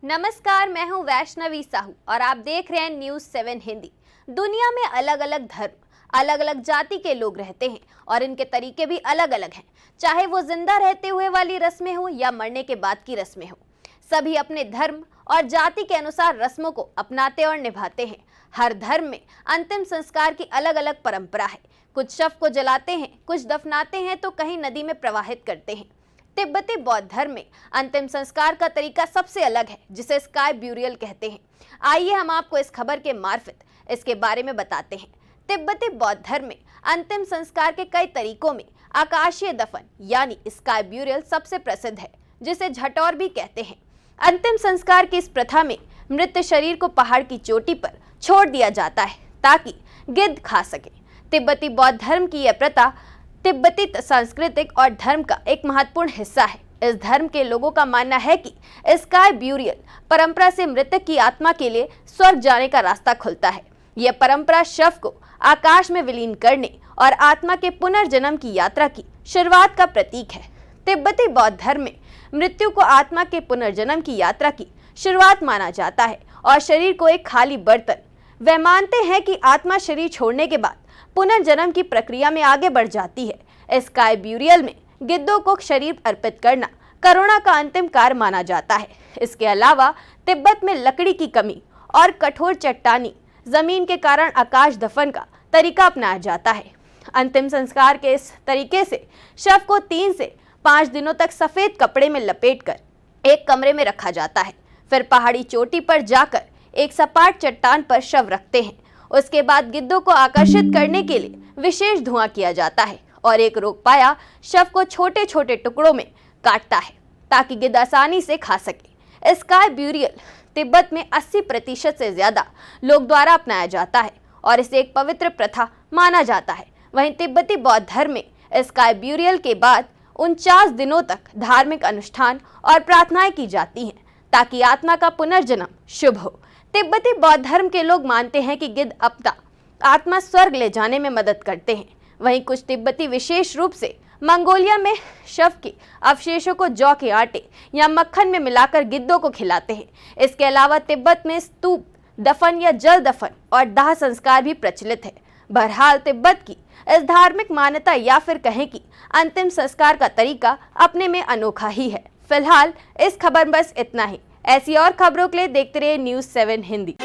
नमस्कार, मैं हूं वैष्णवी साहू और आप देख रहे हैं न्यूज़ 7 हिंदी। दुनिया में अलग अलग धर्म, अलग अलग जाति के लोग रहते हैं और इनके तरीके भी अलग अलग हैं। चाहे वो जिंदा रहते हुए वाली रस्में हो या मरने के बाद की रस्में हो, सभी अपने धर्म और जाति के अनुसार रस्मों को अपनाते और निभाते हैं। हर धर्म में अंतिम संस्कार की अलग अलग परंपरा है। कुछ शव को जलाते हैं, कुछ दफनाते हैं तो कहीं नदी में प्रवाहित करते हैं। तिब्बती बौद्ध धर्म में अंतिम संस्कार का तरीका सबसे अलग है, जिसे स्काई ब्यूरियल कहते हैं। आइए हम आपको इस खबर के मार्फत इसके बारे में बताते हैं। तिब्बती बौद्ध धर्म में अंतिम संस्कार के कई तरीकों में आकाशीय दफन यानी स्काई ब्यूरियल सबसे प्रसिद्ध है, जिसे झटौर भी कहते हैं। अंतिम संस्कार की इस प्रथा में मृत शरीर को पहाड़ की चोटी पर छोड़ दिया जाता है ताकि गिद्ध खा सके। तिब्बती बौद्ध धर्म की यह प्रथा तिब्बती सांस्कृतिक और धर्म का एक महत्वपूर्ण हिस्सा है। इस धर्म के लोगों का मानना है कि स्काई ब्यूरियल परंपरा से मृतक की आत्मा के लिए स्वर्ग जाने का रास्ता खुलता है। यह परंपरा शव को आकाश में विलीन करने और आत्मा के पुनर्जन्म की यात्रा की शुरुआत का प्रतीक है। तिब्बती बौद्ध धर्म में मृत्यु को आत्मा के पुनर्जन्म की यात्रा की शुरुआत माना जाता है और शरीर को एक खाली बर्तन। वे मानते हैं कि आत्मा शरीर छोड़ने के बाद पुनर्जन्म की प्रक्रिया में आगे बढ़ जाती है। स्काई ब्यूरियल में गिद्धों को शरीर अर्पित करना करुणा का अंतिम कार्य माना जाता है। इसके अलावा तिब्बत में लकड़ी की कमी और कठोर चट्टानी जमीन के कारण आकाश दफन का तरीका अपनाया जाता है। अंतिम संस्कार के इस तरीके से शव को 3 से 5 दिनों तक सफेद कपड़े में लपेटकर एक कमरे में रखा जाता है। फिर पहाड़ी चोटी पर जाकर एक सपाट चट्टान पर शव रखते हैं। उसके बाद गिद्धों को आकर्षित करने के लिए विशेष धुआं किया जाता है और एक रोक पाया शव को छोटे छोटे टुकड़ों में काटता है ताकि गिद्ध आसानी से खा सके। स्काई ब्यूरियल तिब्बत में 80% से ज्यादा लोग द्वारा अपनाया जाता है और इसे एक पवित्र प्रथा माना जाता है। वहीं तिब्बती बौद्ध धर्म में स्काई ब्यूरियल के बाद 49 दिनों तक धार्मिक अनुष्ठान और प्रार्थनाएं की जाती हैं ताकि आत्मा का पुनर्जन्म शुभ हो। तिब्बती बौद्ध धर्म के लोग मानते हैं कि गिद्ध अपना आत्मा स्वर्ग ले जाने में मदद करते हैं। वहीं कुछ तिब्बती विशेष रूप से मंगोलिया में शव के अवशेषों को जौ के आटे या मक्खन में मिलाकर गिद्धों को खिलाते हैं। इसके अलावा तिब्बत में स्तूप दफन या जल दफन और दाह संस्कार भी प्रचलित है। बहरहाल तिब्बत की इस धार्मिक मान्यता या फिर कहें कि अंतिम संस्कार का तरीका अपने में अनोखा ही है। फिलहाल इस खबर में बस इतना ही। ऐसी और खबरों के लिए देखते रहिए न्यूज़ 7 हिंदी।